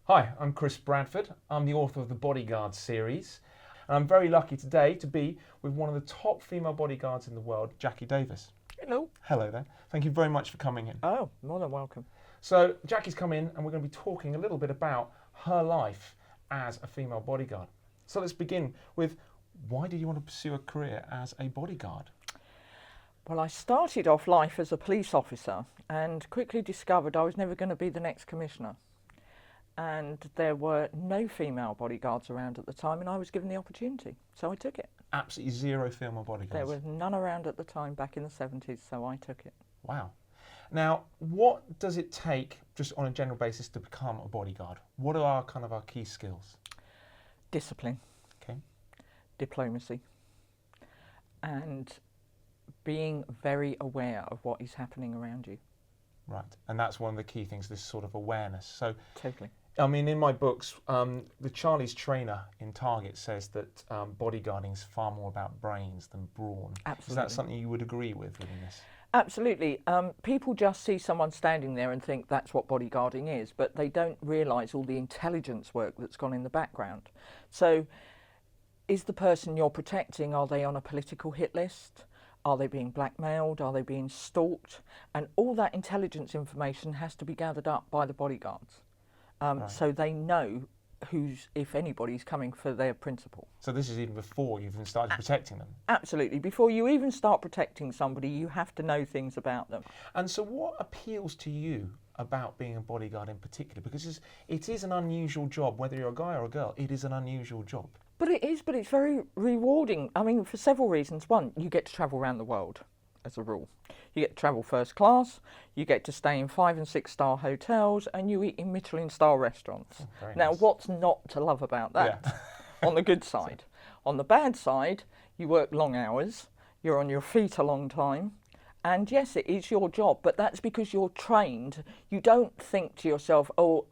Hi, I'm Chris Bradford. I'm the author of the Bodyguard series. And I'm very lucky today to be with one of the top female bodyguards in the world, Jacquie Davis. Hello. Hello there. Thank you very much for coming in. Oh, more than welcome. So Jackie's come in and we're going to be talking a little bit about her life as a female bodyguard. So let's begin with, why did you want to pursue a career as a bodyguard? Well, I started off life as a police officer and quickly discovered I was never going to be the next commissioner. And there were no female bodyguards around at the time, and I was given the opportunity, so I took it. Absolutely zero female bodyguards? There was none around at the time back in the 70s, so I took it. Wow. Now, what does it take, just on a general basis, to become a bodyguard? What are our key skills? Discipline. Okay. Diplomacy. And being very aware of what is happening around you. Right, and that's one of the key things, this sort of awareness. So, Totally. I mean, in my books, the Charlie's trainer in Target says that bodyguarding is far more about brains than brawn. Absolutely. Is that something you would agree with reading this? Absolutely. People just see someone standing there and think that's what bodyguarding is, but they don't realise all the intelligence work that's gone in the background. So, is the person you're protecting, are they on a political hit list? Are they being blackmailed? Are they being stalked? And all that intelligence information has to be gathered up by the bodyguards. Right. So they know who's, if anybody's coming for their principal. So this is even before you've even started protecting them? Absolutely. Before you even start protecting somebody, you have to know things about them. And so what appeals to you about being a bodyguard in particular? Because it is an unusual job, whether you're a guy or a girl, it is an unusual job. But it's very rewarding. I mean, for several reasons. One, you get to travel around the world, as a rule. You get to travel first class, you get to stay in 5- and 6-star hotels, and you eat in Michelin-star restaurants. Oh, now, nice. What's not to love about that? Yeah. On the good side. On the bad side, you work long hours, you're on your feet a long time, and yes, it is your job, but that's because you're trained. You don't think to yourself, oh,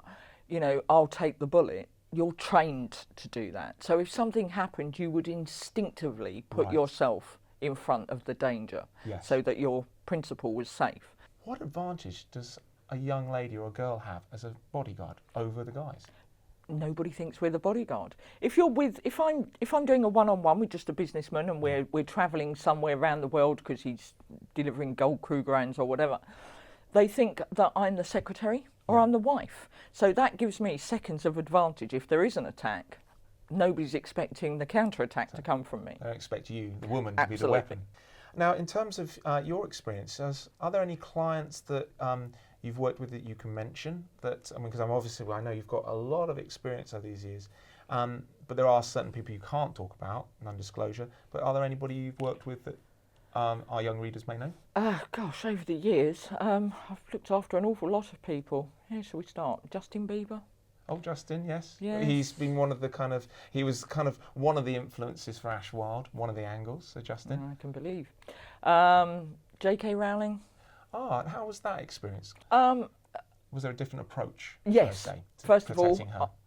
you know, I'll take the bullet. You're trained to do that. So if something happened, you would instinctively put yourself in front of the danger, Yes. so that your principal was safe. What advantage does a young lady or a girl have as a bodyguard over the guys? Nobody thinks we're the bodyguard. If I'm doing a one-on-one with just a businessman and we're travelling somewhere around the world because he's delivering gold Krugerrands or whatever, they think that I'm the secretary or I'm the wife. So that gives me seconds of advantage. If there is an attack, nobody's expecting the counter-attack to come from me. They don't expect you, the woman, to Absolutely. be the weapon. Now, in terms of your experiences, are there any clients that you've worked with that you can mention? That, I mean, because I know you've got a lot of experience over these years, but there are certain people you can't talk about, non-disclosure. But are there anybody you've worked with that our young readers may know? Gosh, over the years, I've looked after an awful lot of people. Where shall we start? Justin Bieber? Oh, Justin, yes. Yes. He's been one of the he was one of the influences for Ash Wilde, one of the angles, so Justin. I can believe. J.K. Rowling? Ah, and how was that experience? Was there a different approach? Yes. Shall I say, to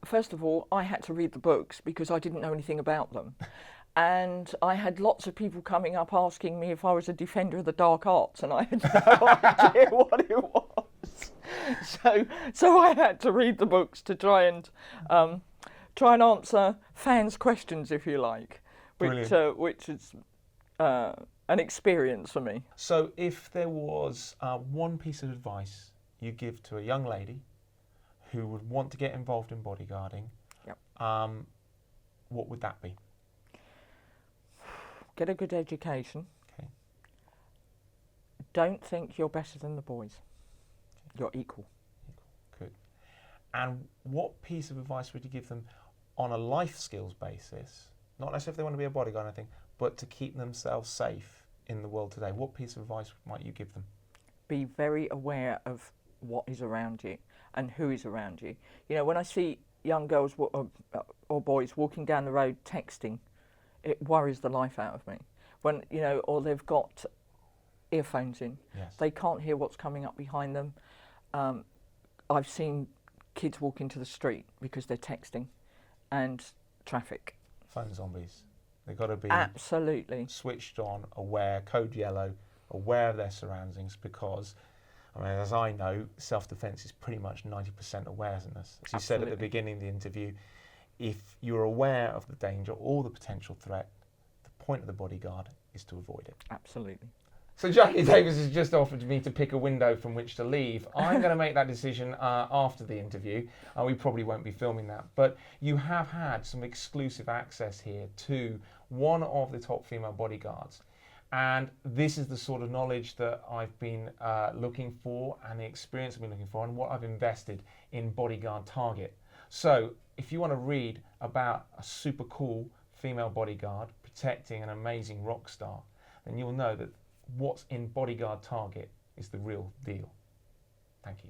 First of all, I had to read the books because I didn't know anything about them. And I had lots of people coming up asking me if I was a defender of the dark arts, and I had no idea what it was. So I had to read the books to try and answer fans' questions, if you like, which is an experience for me. So, if there was one piece of advice you give to a young lady who would want to get involved in bodyguarding, what would that be? Get a good education. Okay. Don't think you're better than the boys. You're equal. Good. And what piece of advice would you give them on a life skills basis, not necessarily if they want to be a bodyguard or anything, but to keep themselves safe in the world today? What piece of advice might you give them? Be very aware of what is around you and who is around you. You know, when I see young girls or boys walking down the road texting, it worries the life out of me. When, you know, or they've got earphones in, they can't hear what's coming up behind them. I've seen kids walk into the street because they're texting, and traffic. Phone zombies. They've got to be absolutely switched on, aware, code yellow, aware of their surroundings, because I mean, as I know, self-defense is pretty much 90% awareness. As you said at the beginning of the interview, if you're aware of the danger or the potential threat, the point of the bodyguard is to avoid it. Absolutely. So Jacquie Davis has just offered me to pick a window from which to leave. I'm going to make that decision after the interview. We probably won't be filming that. But you have had some exclusive access here to one of the top female bodyguards. And this is the sort of knowledge that I've been looking for, and the experience I've been looking for, and what I've invested in Bodyguard Target. So if you want to read about a super cool female bodyguard protecting an amazing rock star, then you'll know that what's in Bodyguard Target is the real deal. Thank you.